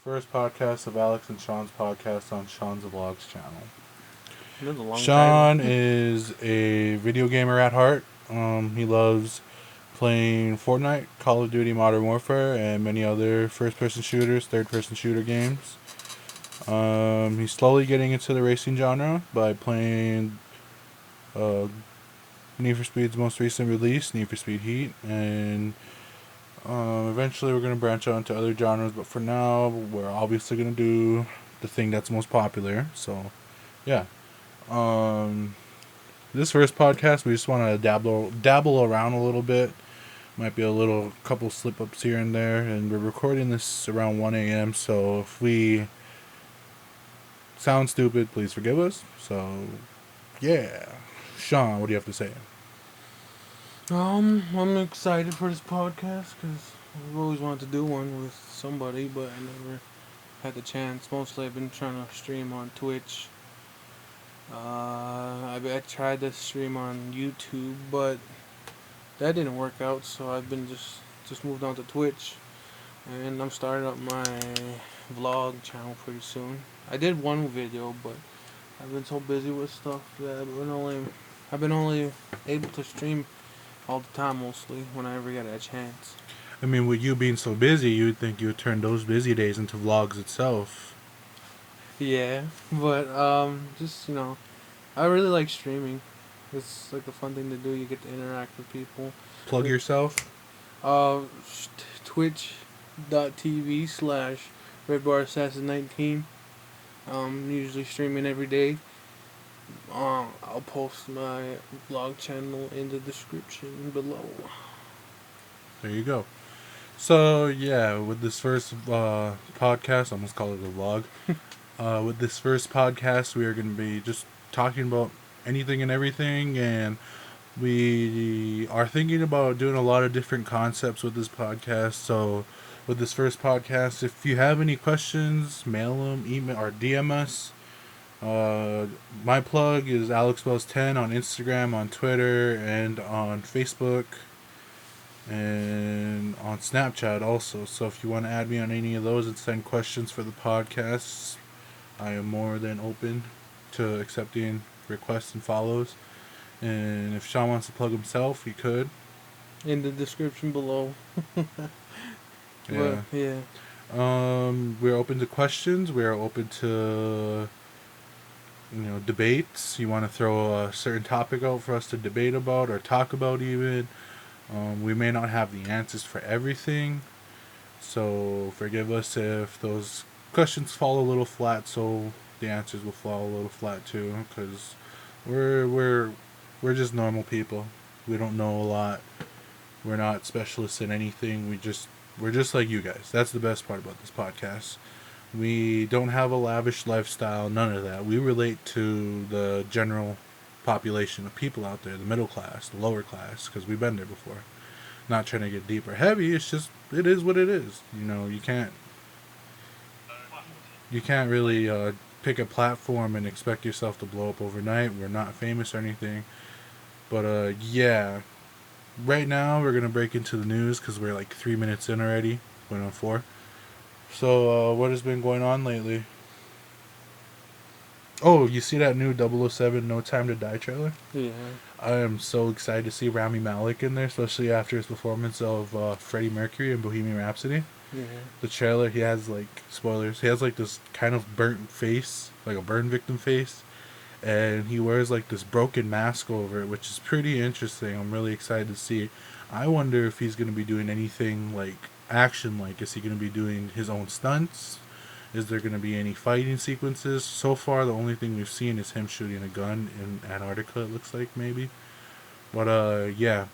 first podcast of Alex and Sean's podcast on Sean's Vlogs channel. That's a long Sean title. is a video gamer at heart. He loves playing Fortnite, Call of Duty Modern Warfare, and many other first-person shooters, third-person shooter games. He's slowly getting into the racing genre by playing Need for Speed's most recent release, Need for Speed Heat, and eventually we're going to branch out into other genres, but for now, we're obviously going to do the thing that's most popular. So, yeah. This first podcast, we just want to dabble around a little bit. Might be a little couple slip ups here and there, and we're recording this around 1 a.m. So if we sound stupid, please forgive us. So, yeah. Sean, what do you have to say? I'm excited for this podcast because I've always wanted to do one with somebody, but I never had the chance. Mostly I've been trying to stream on Twitch. I tried to stream on YouTube, but that didn't work out, so I've been just moved on to Twitch. And I'm starting up my vlog channel pretty soon. I did one video, but I've been so busy with stuff that I've been only able to stream all the time, mostly whenever I get a chance. I mean, with you being so busy, you'd think you would turn those busy days into vlogs itself. Yeah, but just I really like streaming. It's like a fun thing to do. You get to interact with people. Plug yourself. Uh, Twitch.tv/RedBarAssassin19. Usually streaming every day. I'll post my vlog channel in the description below. There you go. So, yeah, with this first podcast, I almost call it a vlog. With this first podcast, we are going to be just talking about anything and everything, and we are thinking about doing a lot of different concepts with this podcast. So, with this first podcast, if you have any questions, mail them, email, or DM us. My plug is AlexWellzz10 on Instagram, on Twitter, and on Facebook, and on Snapchat also. So if you want to add me on any of those and send questions for the podcast, I am more than open to accepting requests and follows. And if Sean wants to plug himself, he could. In the description below. Yeah. But, yeah. We're open to questions. We are open to debates. You want to throw a certain topic out for us to debate about or talk about even. We may not have the answers for everything, so forgive us if those questions fall a little flat. So the answers will fall a little flat too, because we're just normal people. We don't know a lot. We're not specialists in anything. We're just like you guys. That's the best part about this podcast. We don't have a lavish lifestyle, none of that. We relate to the general population of people out there, the middle class, the lower class, because we've been there before. Not trying to get deep or heavy, it's just, it is what it is. You can't really pick a platform and expect yourself to blow up overnight. We're not famous or anything. But, yeah. Right now, we're going to break into the news because we're like 3 minutes in already. Going on 4. So, what has been going on lately? Oh, you see that new 007 No Time to Die trailer? Yeah. I am so excited to see Rami Malek in there, especially after his performance of Freddie Mercury in Bohemian Rhapsody. Yeah. The trailer, he has spoilers, he has this kind of burnt face, like a burn victim face, and he wears this broken mask over it, which is pretty interesting. I'm really excited to see. I wonder if he's going to be doing anything action. Is he going to be doing his own stunts? Is there going to be any fighting sequences? So far, the only thing we've seen is him shooting a gun in Antarctica, it looks like, maybe. But, yeah.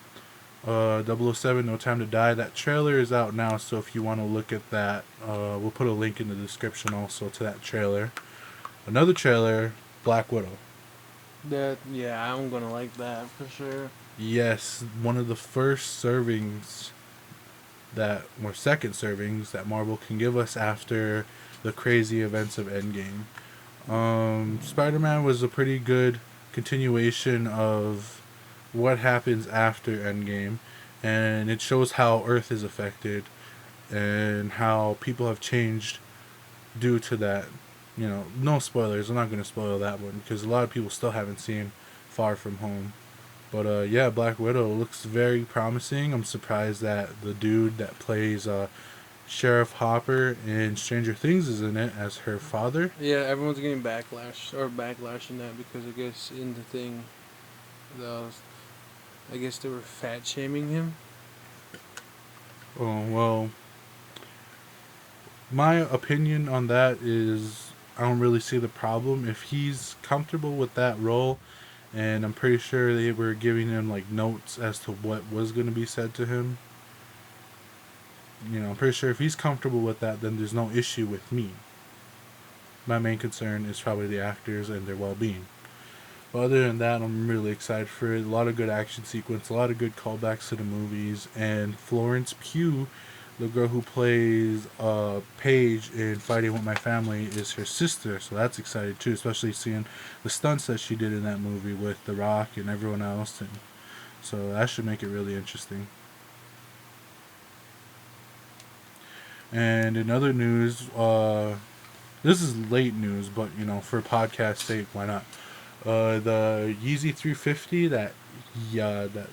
007, No Time to Die. That trailer is out now, so if you want to look at that, we'll put a link in the description also to that trailer. Another trailer, Black Widow. I'm gonna like that for sure. Yes, one of the first servings second servings that Marvel can give us after the crazy events of Endgame. Spider-Man was a pretty good continuation of what happens after Endgame, and it shows how Earth is affected and how people have changed due to that. You know, no spoilers. I'm not going to spoil that one because a lot of people still haven't seen Far From Home. But yeah, Black Widow looks very promising. I'm surprised that the dude that plays Sheriff Hopper in Stranger Things is in it as her father. Yeah, everyone's getting backlash in that because I guess in the thing, the I guess they were fat shaming him. Oh well, my opinion on that is I don't really see the problem if he's comfortable with that role, and I'm pretty sure they were giving him like notes as to what was going to be said to him. You know, I'm pretty sure if he's comfortable with that, then there's no issue with me. My main concern is probably the actors and their well-being. But other than that, I'm really excited for it. A lot of good action sequence, a lot of good callbacks to the movies, and Florence Pugh, the girl who plays Paige in Fighting with My Family, is her sister. So that's exciting too, especially seeing the stunts that she did in that movie with The Rock and everyone else, and so that should make it really interesting. And in other news, this is late news, but you know, for podcast sake, why not? The Yeezy 350, that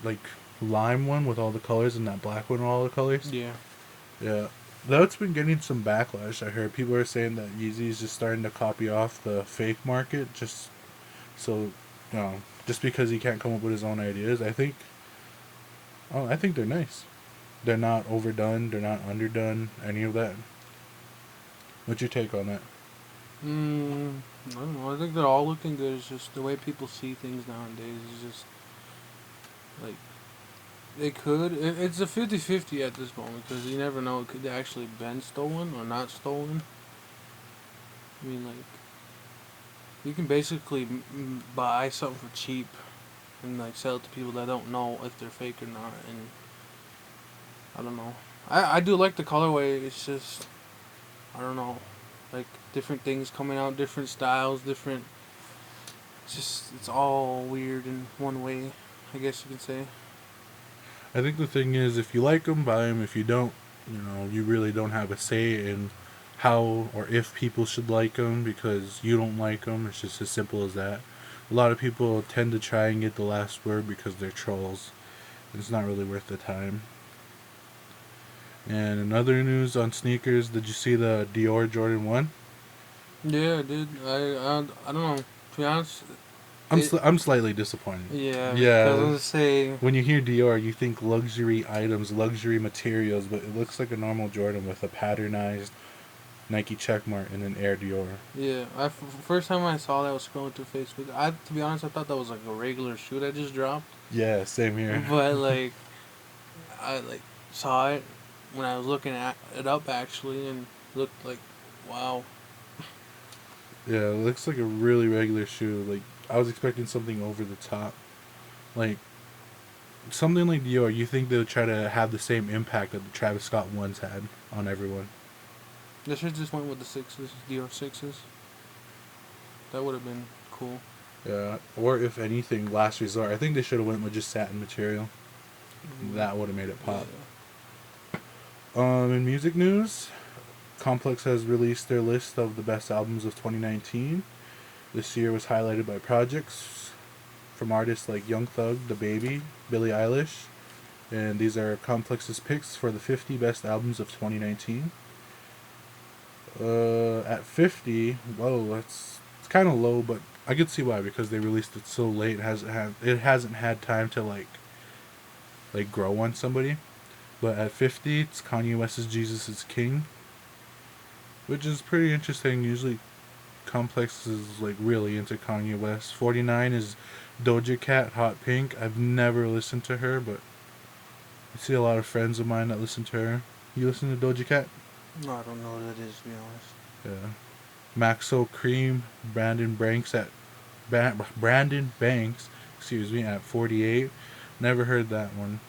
like lime one with all the colors, and that black one with all the colors. Yeah. Yeah, that's been getting some backlash. I heard people are saying that Yeezy is just starting to copy off the fake market, just so you know, just because he can't come up with his own ideas. I think they're nice. They're not overdone. They're not underdone. Any of that. What's your take on that? I don't know. I think they're all looking good. It's just the way people see things nowadays is just like they could. It's a 50-50 at this moment because you never know. It could actually been stolen or not stolen. I mean, like you can basically buy something for cheap and like sell it to people that don't know if they're fake or not. And I don't know. I do like the colorway. It's just I don't know, like different things coming out, different styles, different. It's just it's all weird in one way, I guess you could say. I think the thing is, if you like them, buy them. If you don't, you know, you really don't have a say in how or if people should like them because you don't like them. It's just as simple as that. A lot of people tend to try and get the last word because they're trolls. It's not really worth the time. And in other news on sneakers, did you see the Dior Jordan 1? Yeah, I did. I don't know. To be honest, I'm slightly disappointed. yeah, because I Yeah, was say when you hear Dior, you think luxury items, luxury materials, but it looks like a normal Jordan with a patternized Nike checkmark and an Air Dior. yeah. First time I saw that I was scrolling through Facebook. To be honest, I thought that was like a regular shoe that just dropped. Yeah, same here. But like I like saw it when I was looking at it up actually and looked like wow. Yeah, it looks like a really regular shoe. Like I was expecting something over the top, like something like Dior. You think they'll try to have the same impact that the Travis Scott ones had on everyone? They should just went with the sixes, Dior sixes. That would have been cool. Yeah, or if anything, last resort. I think they should have went with just satin material. That would have made it pop. In music news, Complex has released their list of the best albums of 2019. This year was highlighted by projects from artists like Young Thug, DaBaby, Billie Eilish, and these are Complex's picks for the 50 best albums of 2019. At 50, whoa, that's it's kind of low, but I could see why because they released it so late. It hasn't had time to like grow on somebody. But at 50, it's Kanye West's Jesus is King, which is pretty interesting. Usually, Complex is like really into Kanye West. 49 is Doja Cat, Hot Pink. I've never listened to her, but I see a lot of friends of mine that listen to her. You listen to Doja Cat? No, I don't know what that is to be honest. Yeah. Maxo Cream, Brandon Banks, excuse me, at 48. Never heard that one.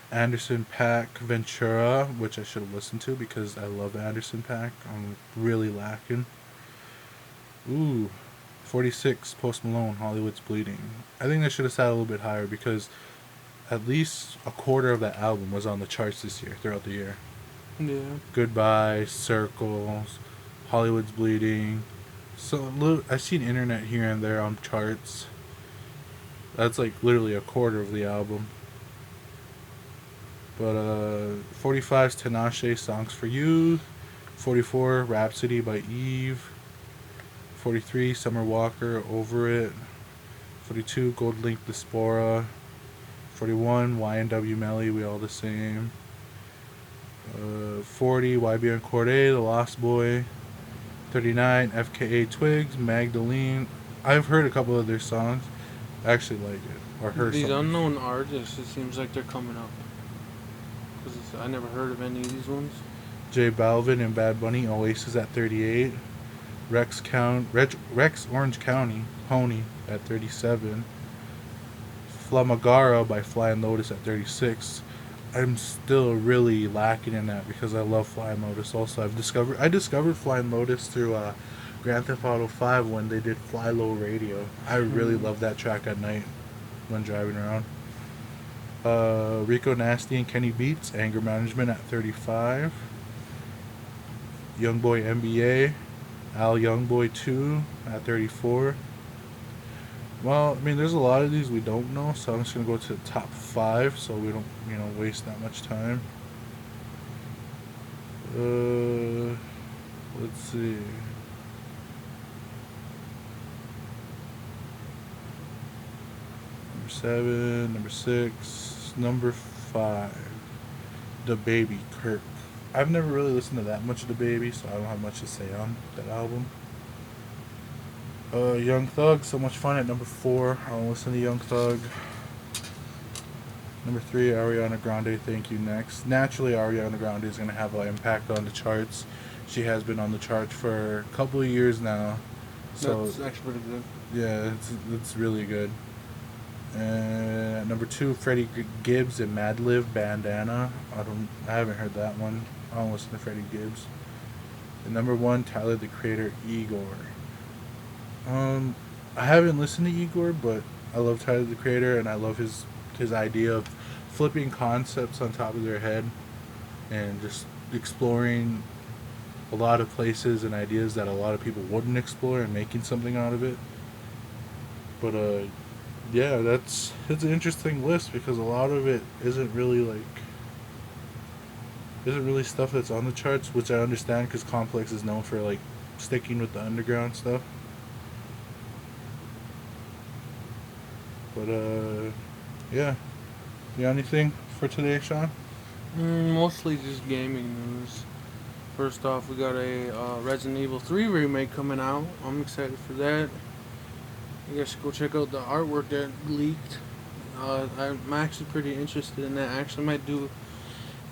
Anderson Paak Ventura, which I should have listened to because I love Anderson Paak. I'm really lacking. Ooh, 46 Post Malone, Hollywood's Bleeding. I think they should have sat a little bit higher because at least a quarter of that album was on the charts this year, throughout the year. Yeah. Goodbye, Circles, Hollywood's Bleeding. So I've seen Internet here and there on charts. That's like literally a quarter of the album. But 45's Tinashe, Songs for You. 44, Rhapsody by Eve. 43, Summer Walker, Over It. 42, Gold Link Diaspora. 41, YNW Melly, We All the Same. 40, YBN Corday, The Lost Boy. 39, FKA Twigs, Magdalene. I've heard a couple of their songs. I actually like it. Or her These songs. unknown artists, it seems like they're coming up. Because I never heard of any of these ones. J Balvin and Bad Bunny, Oasis at 38. Rex Orange County, Pony at 37. Flamagara by Flying Lotus at 36. I'm still really lacking in that because I love Flying Lotus. Also, I discovered Flying Lotus through Grand Theft Auto 5 when they did Fly Low Radio. I really love that track at night when driving around. Rico Nasty and Kenny Beats, Anger Management at 35. Youngboy NBA, Al Youngboy 2 at 34. Well, I mean, there's a lot of these we don't know, so I'm just going to go to the top 5 so we don't, waste that much time. Let's see. Number 7, number 6, number 5. The Baby, Kirk. I've never really listened to that much of The Baby, so I don't have much to say on that album. Young Thug, So Much Fun at number 4. I don't listen to Young Thug. Number 3, Ariana Grande, Thank You Next. Naturally, Ariana Grande is going to have an impact on the charts. She has been on the charts for a couple of years now. So That's actually pretty good. yeah, it's really good. And at number 2, Freddie Gibbs and Madlib, Bandana. I haven't heard that one. I don't listen to Freddie Gibbs. And number 1, Tyler the Creator, Igor. I haven't listened to Igor, but I love Tyler the Creator, and I love his idea of flipping concepts on top of their head and just exploring a lot of places and ideas that a lot of people wouldn't explore and making something out of it. But yeah, it's an interesting list because a lot of it isn't really stuff that's on the charts, which I understand because Complex is known for sticking with the underground stuff. But yeah. You got anything for today, Sean? Mostly just gaming news. First off, we got a Resident Evil 3 remake coming out. I'm excited for that. You guys should go check out the artwork that leaked. I'm actually pretty interested in that. I actually might do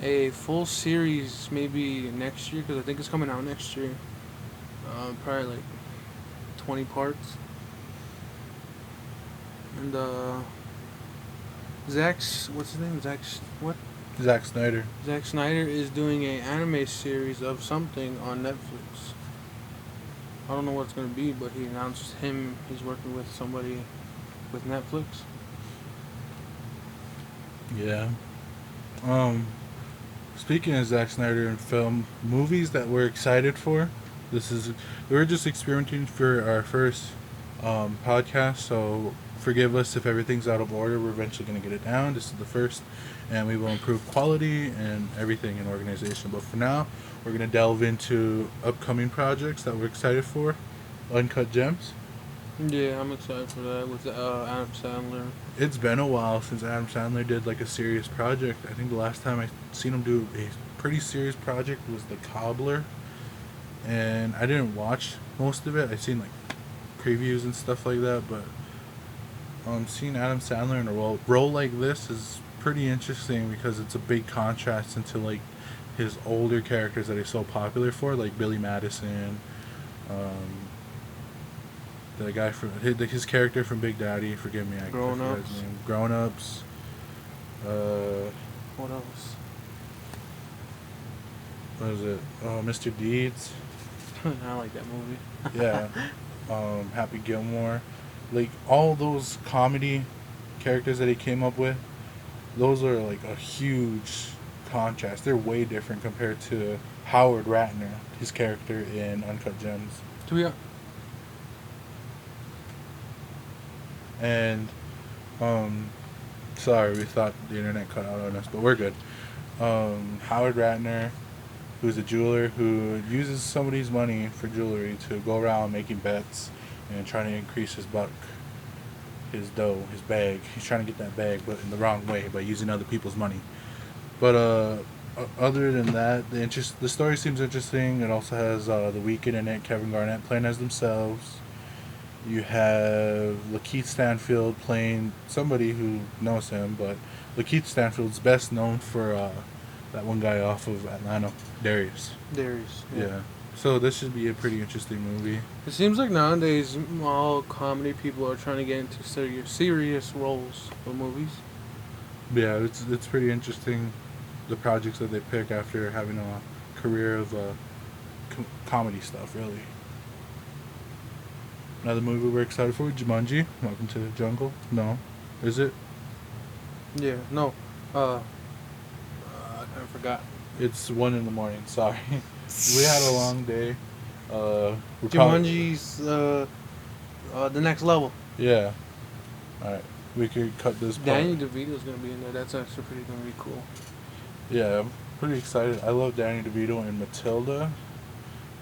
a full series maybe next year because I think it's coming out next year. Probably 20 parts. And what's his name? Zack Snyder. Zack Snyder is doing an anime series of something on Netflix. I don't know what it's gonna be, but he announced he's working with somebody with Netflix. Yeah. Speaking of Zack Snyder and film movies that we're excited for, we were just experimenting for our first podcast, so forgive us if everything's out of order. We're eventually going to get it down. This is the first, and we will improve quality and everything in organization. But for now, we're going to delve into upcoming projects that we're excited for. Uncut Gems. Yeah, I'm excited for that with Adam Sandler. It's been a while since Adam Sandler did a serious project. I think the last time I seen him do a pretty serious project was The Cobbler, and I didn't watch most of it. I seen previews and stuff like that, but seeing Adam Sandler in a role like this is pretty interesting because it's a big contrast into his older characters that he's so popular for, like Billy Madison, the guy from his character from Big Daddy. Forgive me, I forgot his name. Grown Ups. What else? What is it? Mr. Deeds. I like that movie. Yeah. Happy Gilmore. All those comedy characters that he came up with, those are a huge contrast. They're way different compared to Howard Ratner, his character in Uncut Gems. To be And sorry, we thought the internet cut out on us, but we're good. Howard Ratner, who's a jeweler who uses somebody's money for jewelry to go around making bets and trying to increase his buck, his dough, his bag. He's trying to get that bag, but in the wrong way by using other people's money. But other than that, the story seems interesting. It also has The Weeknd in it, Kevin Garnett playing as themselves. You have Lakeith Stanfield playing somebody who knows him, but Lakeith Stanfield's best known for that one guy off of Atlanta, Darius. Darius. Yeah. So this should be a pretty interesting movie. It seems like nowadays all comedy people are trying to get into serious roles for movies. Yeah, it's pretty interesting, the projects that they pick after having a career of comedy stuff, really. Another movie we're excited for, Jumanji, Welcome to the Jungle. No. Is it? Yeah, no. I forgot. It's 1 a.m, sorry. We had a long day. Jumanji's the next level. Yeah. Alright. We could cut this part. Danny DeVito's gonna be in there. That's actually gonna be cool. Yeah, I'm pretty excited. I love Danny DeVito in Matilda.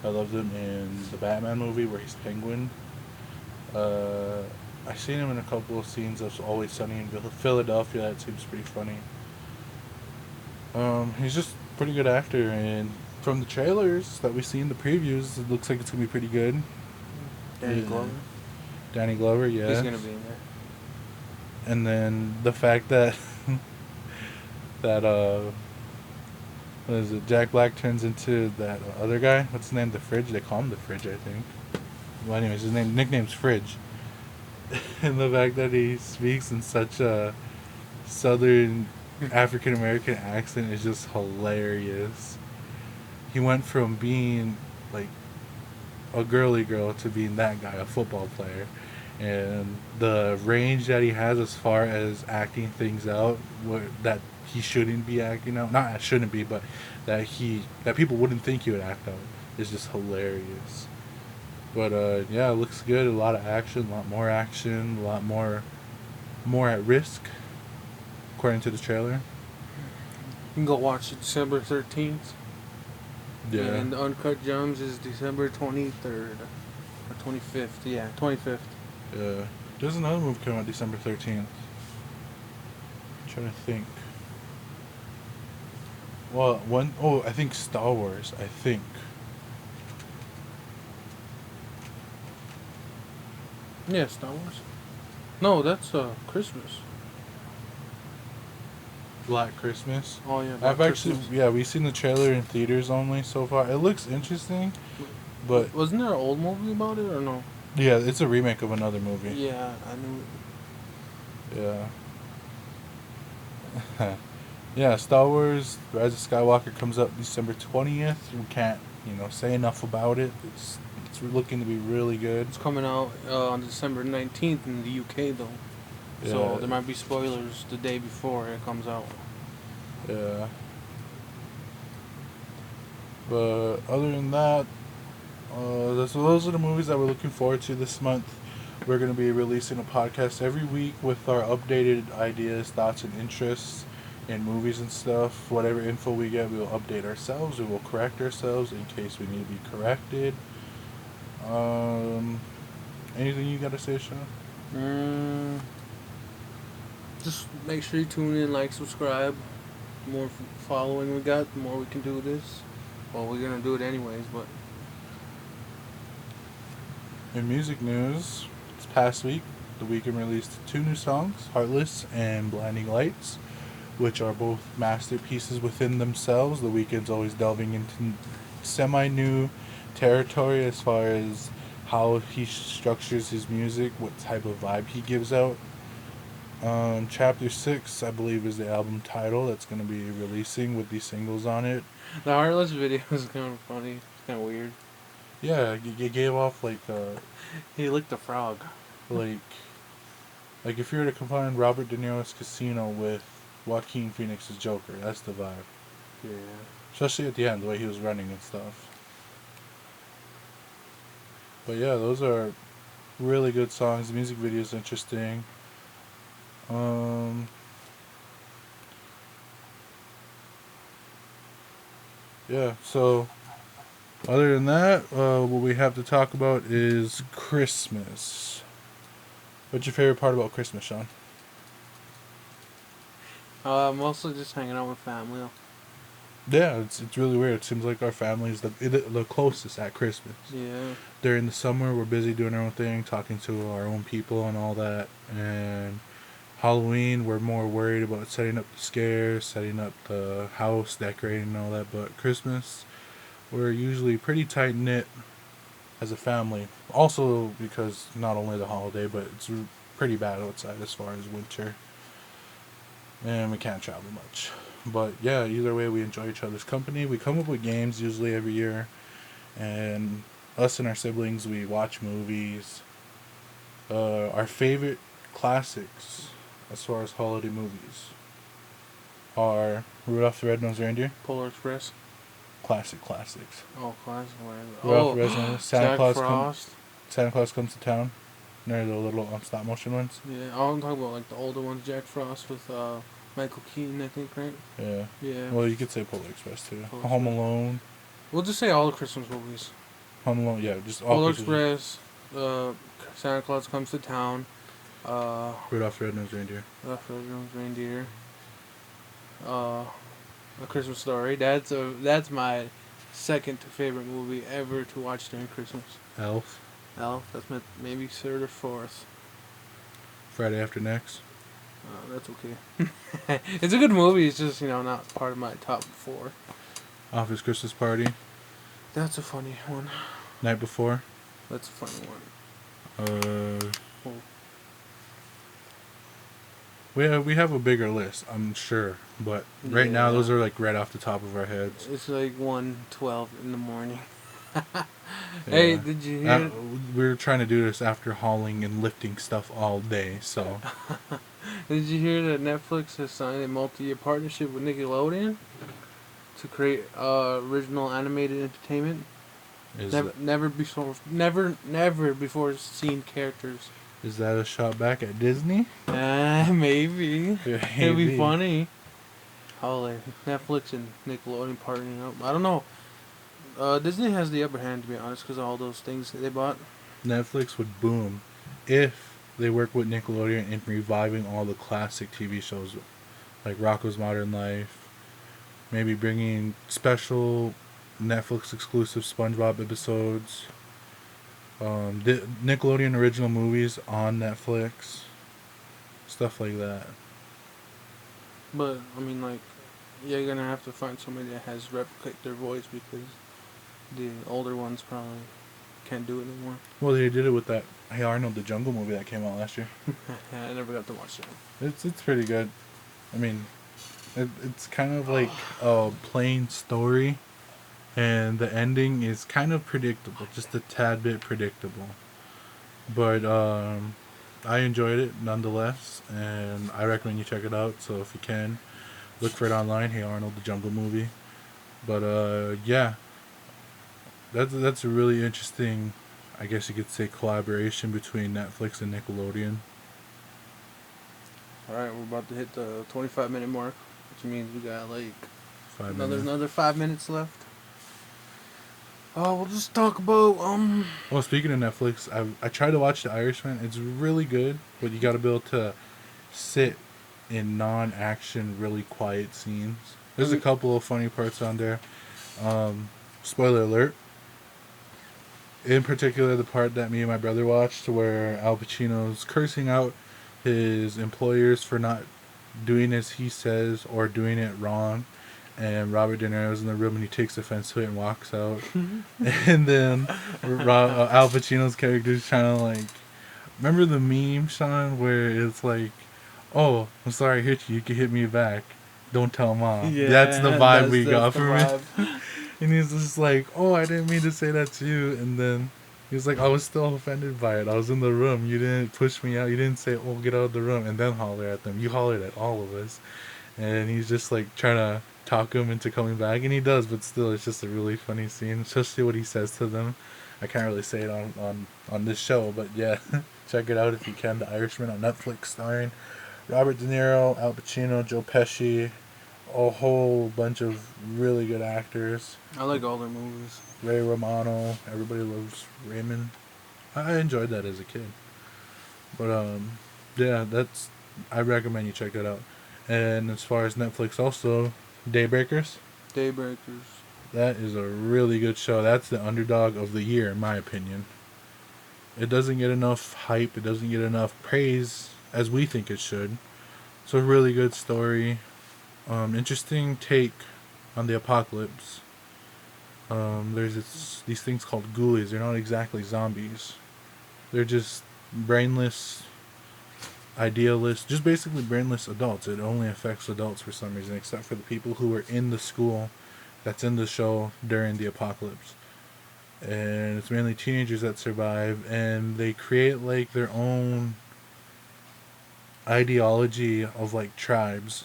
I loved him in the Batman movie where he's Penguin. I've seen him in a couple of scenes of Always Sunny in Philadelphia. That seems pretty funny. He's just a pretty good actor, and from the trailers that we see in the previews, it looks like it's gonna be pretty good. Danny Glover. Danny Glover, yeah. He's gonna be in there. And then the fact that what is it? Jack Black turns into that other guy. What's his name? The Fridge. They call him the Fridge, I think. Well, anyways, his nickname's Fridge. And the fact that he speaks in such a Southern African American accent is just hilarious. He went from being like a girly girl to being that guy, a football player. And the range that he has as far as acting things out that he shouldn't be acting out, not shouldn't be, but that people wouldn't think he would act out, is just hilarious. But yeah, it looks good. A lot of action, a lot more action, a lot more at risk, according to the trailer. You can go watch it December 13th. Yeah. And the Uncut Gems is December 23rd or 25th. Yeah, 25th. Yeah. There's another movie coming out December 13th. I'm trying to think. Well, I think Star Wars, I think. Yeah, Star Wars. No, that's Christmas. Black Christmas. Oh yeah. I've actually, we've seen the trailer in theaters only so far. It looks interesting, but wasn't there an old movie about it or no? Yeah, it's a remake of another movie. Yeah, I knew it. Yeah. Yeah, Star Wars Rise of Skywalker comes up December 20th. We can't, say enough about it. It's looking to be really good. It's coming out on December 19th in the UK though. Yeah. So there might be spoilers the day before it comes out. Yeah. But other than that, those are the movies that we're looking forward to this month. We're going to be releasing a podcast every week with our updated ideas, thoughts, and interests in movies and stuff. Whatever info we get, we will update ourselves. We will correct ourselves in case we need to be corrected. Anything you got to say, Sean? Just make sure you tune in, like, subscribe. The more following we got, the more we can do this. Well, we're going to do it anyways, but... In music news, this past week, The Weeknd released 2 new songs, Heartless and Blinding Lights, which are both masterpieces within themselves. The Weeknd's always delving into semi-new territory as far as how he structures his music, what type of vibe he gives out. Chapter 6, I believe, is the album title that's going to be releasing with these singles on it. The Heartless video is kind of funny. It's kind of weird. Yeah, he gave off like he licked a frog. Like if you were to combine Robert De Niro's Casino with Joaquin Phoenix's Joker, that's the vibe. Yeah. Especially at the end, the way he was running and stuff. But yeah, those are really good songs. The music video is interesting. Um, yeah, so other than that, what we have to talk about is Christmas. What's your favorite part about Christmas, Sean? Mostly just hanging out with family. Yeah, it's really weird. It seems like our family is the closest at Christmas. Yeah. During the summer, we're busy doing our own thing, talking to our own people and all that. And Halloween, we're more worried about setting up the scares, setting up the house, decorating and all that. But Christmas, we're usually pretty tight knit as a family. Also because not only the holiday, but it's pretty bad outside as far as winter. And we can't travel much. But yeah, either way, we enjoy each other's company. We come up with games usually every year. And us and our siblings, we watch movies. Our favorite classics as far as holiday movies are Rudolph the Red-Nosed Reindeer. Polar Express. Classics. Oh, class. Rudolph the Red-Nosed Reindeer. Jack Frost. Santa Claus Comes to Town. They're the little stop motion ones. Yeah, I'm talking about like the older ones. Jack Frost with Michael Keaton, I think, right? Yeah. Yeah. Well, you could say Polar Express too. Polar Home Express. Alone. We'll just say all the Christmas movies. Home Alone. Yeah, just all. Polar Christmas. Express. Santa Claus Comes to Town. Rudolph the Red-Nosed Reindeer. Rudolph the Red-Nosed Reindeer. A Christmas Story. That's my second favorite movie ever to watch during Christmas. Elf. Elf. That's my maybe third or fourth. Friday After Next. That's okay. It's a good movie. It's just not part of my top 4. Office Christmas Party. That's a funny one. Night Before. That's a funny one. Oh. We have a bigger list, I'm sure, but right now those are like right off the top of our heads. It's like 1:12 in the morning. Hey, did you hear? We were trying to do this after hauling and lifting stuff all day, so. Did you hear that Netflix has signed a multi-year partnership with Nickelodeon to create original animated entertainment? Never before seen characters. Is that a shot back at Disney? Maybe. It'd be funny. Like Netflix and Nickelodeon partnering up. I don't know. Disney has the upper hand, to be honest, because of all those things that they bought. Netflix would boom if they work with Nickelodeon in reviving all the classic TV shows, like Rocko's Modern Life. Maybe bringing special Netflix exclusive SpongeBob episodes. The Nickelodeon original movies on Netflix. Stuff like that. But, I mean, like, you're going to have to find somebody that has replicate their voice because the older ones probably can't do it anymore. Well, they did it with that Hey Arnold, the Jungle movie that came out last year. I never got to watch that. It's pretty good. I mean, it's kind of like a plain story, and the ending is kind of predictable, just a tad bit predictable. But I enjoyed it nonetheless, and I recommend you check it out. So if you can, look for it online. Hey Arnold, the Jungle movie. But yeah, that's a really interesting, I guess you could say, collaboration between Netflix and Nickelodeon. Alright, we're about to hit the 25-minute mark, which means we got like 5 minutes. another 5 minutes left. We'll just talk about Well, speaking of Netflix, I tried to watch The Irishman. It's really good, but you got to be able to sit in non-action, really quiet scenes. There's a couple of funny parts on there. Spoiler alert. In particular, the part that me and my brother watched, where Al Pacino's cursing out his employers for not doing as he says or doing it wrong, and Robert De Niro's in the room and he takes offense to it and walks out. And then Al Pacino's character is trying to, like, remember the meme, Sean, where it's like, "Oh, I'm sorry I hit you. You can hit me back. Don't tell mom." Yeah, that's the vibe we got the from it. vibe. And he's just like, "Oh, I didn't mean to say that to you." And then he's like, "I was still offended by it. I was in the room. You didn't push me out. You didn't say, 'Oh, get out of the room,' and then holler at them. You hollered at all of us." And he's just like trying to talk him into coming back, and he does. But still, it's just a really funny scene, especially what he says to them. I can't really say it on this show, but yeah, check it out if you can. The Irishman on Netflix, starring Robert De Niro, Al Pacino, Joe Pesci, a whole bunch of really good actors. I like all their movies. Ray Romano, everybody loves Raymond. I enjoyed that as a kid. But yeah, I recommend you check that out. And as far as Netflix, also Daybreakers. Daybreakers. That is a really good show. That's the underdog of the year, in my opinion. It doesn't get enough hype. It doesn't get enough praise as we think it should. It's a really good story. Interesting take on the apocalypse. There's these things called ghoulies. They're not exactly zombies. They're just brainless, idealists, just basically brainless adults. It only affects adults for some reason, except for the people who were in the school that's in the show during the apocalypse. And it's mainly teenagers that survive, and they create like their own ideology of like tribes.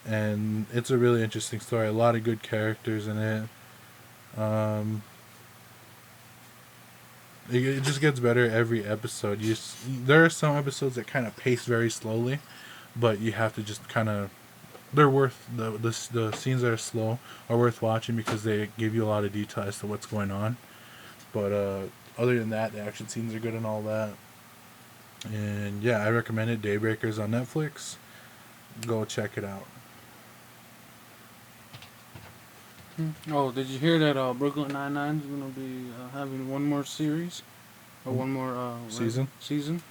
And it's a really interesting story. A lot of good characters in it. It just gets better every episode. There are some episodes that kind of pace very slowly, but you have to just kind of. They're worth the scenes that are slow are worth watching because they give you a lot of detail as to what's going on. But other than that, the action scenes are good and all that. And yeah, I recommend it. Daybreakers on Netflix. Go check it out. Oh, did you hear that Brooklyn Nine-Nine is going to be having one more series? Or one more Season? Season?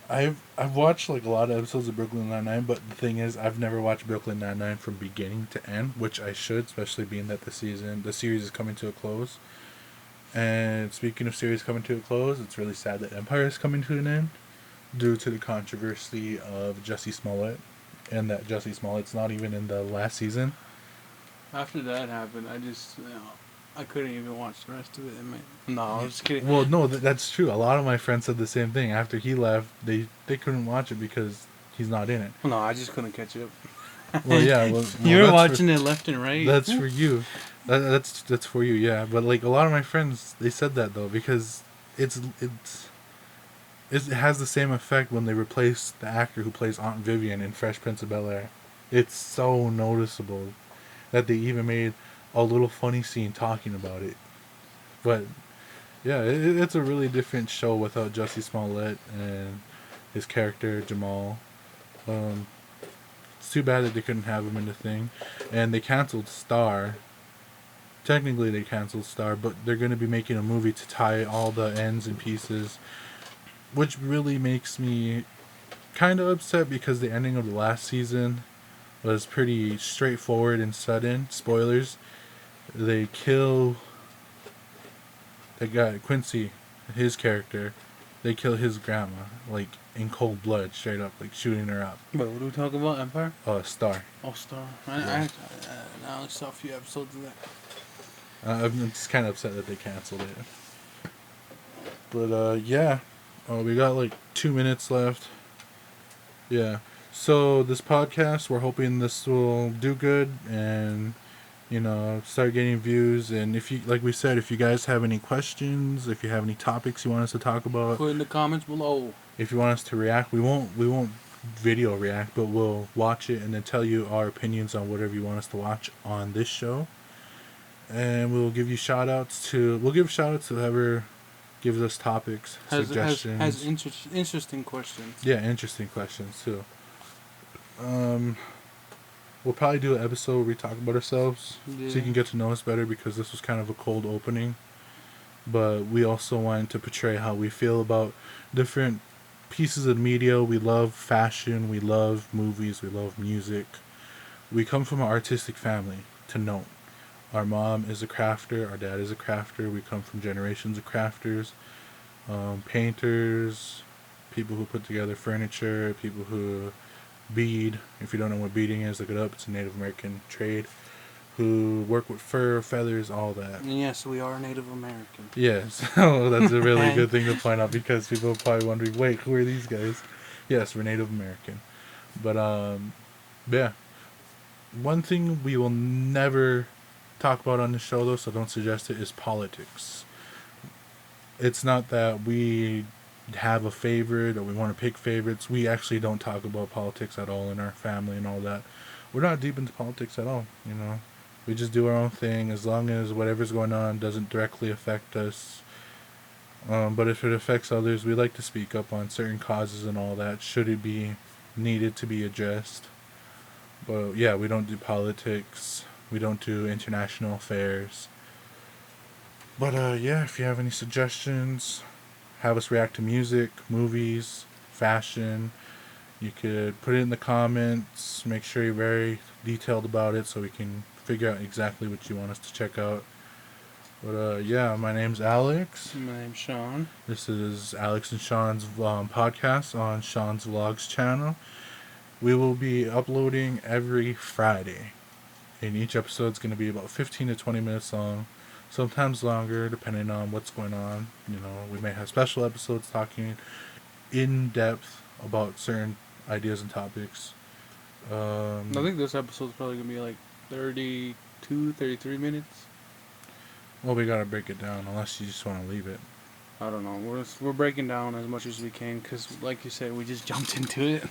I've watched like a lot of episodes of Brooklyn Nine-Nine, but the thing is, I've never watched Brooklyn Nine-Nine from beginning to end, which I should, especially being that the series is coming to a close. And speaking of series coming to a close, it's really sad that Empire is coming to an end due to the controversy of Jussie Smollett, and that Jussie Smollett's not even in the last season. After that happened, I couldn't even watch the rest of it. No, I was just kidding. Well, no, that's true. A lot of my friends said the same thing. After he left, they couldn't watch it because he's not in it. No, I just couldn't catch up. Well, yeah. Well, you were watching it left and right. That's for you. That's for you, yeah. But like a lot of my friends, they said that though because it has the same effect when they replace the actor who plays Aunt Vivian in Fresh Prince of Bel-Air. It's so noticeable that they even made a little funny scene talking about it. But yeah, it's a really different show without Jussie Smollett and his character Jamal. It's too bad that they couldn't have him in the thing, and they canceled Star. Technically, they canceled Star, but they're going to be making a movie to tie all the ends and pieces, which really makes me kind of upset because the ending of the last season was pretty straightforward and sudden. Spoilers. They kill the guy, Quincy, his character. They kill his grandma, like, in cold blood, straight up, like, shooting her up. Wait, what are we talking about? Empire? Star. Oh, Star. Yeah. I only saw a few episodes of that. I'm just kind of upset that they canceled it. But, yeah. We got, like, 2 minutes left. Yeah. So, this podcast, we're hoping this will do good and, start getting views. And if you, like we said, if you guys have any questions, if you have any topics you want us to talk about, put in the comments below. If you want us to react, we won't video react, but we'll watch it and then tell you our opinions on whatever you want us to watch on this show. And we'll give you shout outs to whoever gives us topics, suggestions. Has interesting questions. Yeah, interesting questions too. We'll probably do an episode where we talk about ourselves, Yeah. so you can get to know us better, because this was kind of a cold opening. But we also wanted to portray how we feel about different pieces of media. We love fashion, we love movies, we love music. We come from an artistic family, to note. Our mom is a crafter, our dad is a crafter. We come from generations of crafters, painters, people who put together furniture, people who bead. If you don't know what beading is, look it up. It's a Native American trade. Who work with fur, feathers, all that. And yes, we are Native American. Yes, so that's a really good thing to point out, because people are probably wondering, wait, who are these guys? Yes, we're Native American. But, yeah. one thing we will never talk about on the show, though, so don't suggest it, is politics. It's not that we have a favorite or we want to pick favorites. We actually don't talk about politics at all in our family and all that. We're not deep into politics at all, you know. We just do our own thing as long as whatever's going on doesn't directly affect us. But if it affects others, we like to speak up on certain causes and all that, should it be needed to be addressed. But yeah, we don't do politics. We don't do international affairs. But yeah, if you have any suggestions, have us react to music, movies, fashion, you could put it in the comments. Make sure you're very detailed about it so we can figure out exactly what you want us to check out. But yeah, my name's Alex. My name's Sean. This is Alex and Sean's podcast on Sean's Vlogs channel. We will be uploading every Friday, and each episode's going to be about 15 to 20 minutes long, sometimes longer depending on what's going on. You know, we may have special episodes talking in depth about certain ideas and topics. I think this episode's probably going to be like 32, 33 minutes. Well, we gotta break it down unless you just want to leave it. I don't know. We're breaking down as much as we can because, like you said, we just jumped into it.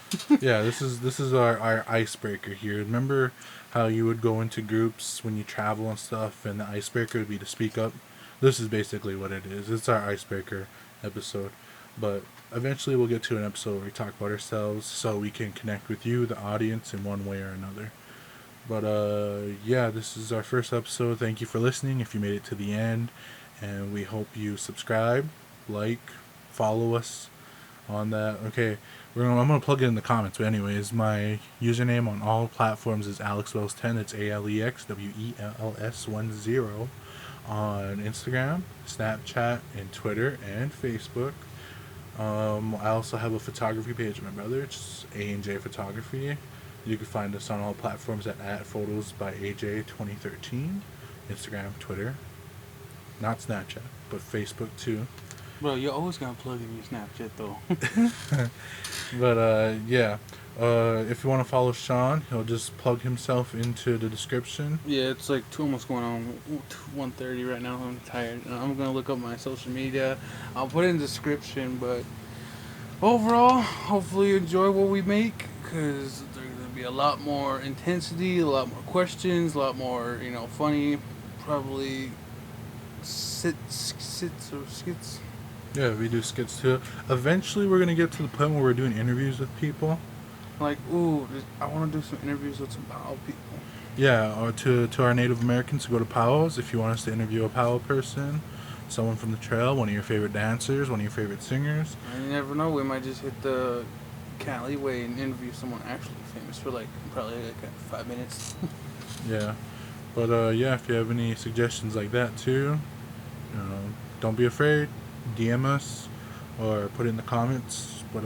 Yeah, this is our icebreaker here. Remember how you would go into groups when you travel and stuff, and the icebreaker would be to speak up? This is basically what it is. It's our icebreaker episode. But eventually we'll get to an episode where we talk about ourselves so we can connect with you, the audience, in one way or another. But yeah, this is our first episode. Thank you for listening if you made it to the end. And we hope you subscribe, like, follow us on that. Okay, I'm going to plug it in the comments. But anyways, my username on all platforms is AlexWells10. It's AlexWells10 on Instagram, Snapchat, and Twitter, and Facebook. I also have a photography page of my brother. It's A&J Photography. You can find us on all platforms at Photos by AJ 2013, Instagram, Twitter, not Snapchat, but Facebook too. Bro, you're always gonna plug in your Snapchat though. But yeah, if you want to follow Sean, he'll just plug himself into the description. Yeah, it's like almost going on 1:30 right now. I'm tired. I'm gonna look up my social media. I'll put it in the description, but overall, hopefully you enjoy what we make because there's gonna be a lot more intensity, a lot more questions, a lot more, funny, probably skits. Yeah, we do skits too. Eventually, we're gonna get to the point where we're doing interviews with people. Like, I want to do some interviews with some Powell people. Yeah, or to our Native Americans to go to Powell's. If you want us to interview a Powell person, someone from the trail, one of your favorite dancers, one of your favorite singers. And you never know, we might just hit the Cali way and interview someone actually famous for probably 5 minutes. Yeah, but yeah, if you have any suggestions like that too, don't be afraid. DM us or put it in the comments. But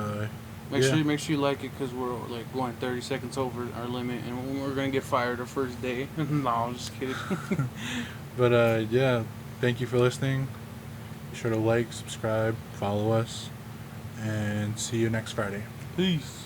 Make sure you like it because we're going 30 seconds over our limit and we're gonna get fired the first day. No, I'm just kidding. But yeah, thank you for listening. Be sure to like, subscribe, follow us, and see you next Friday. Peace.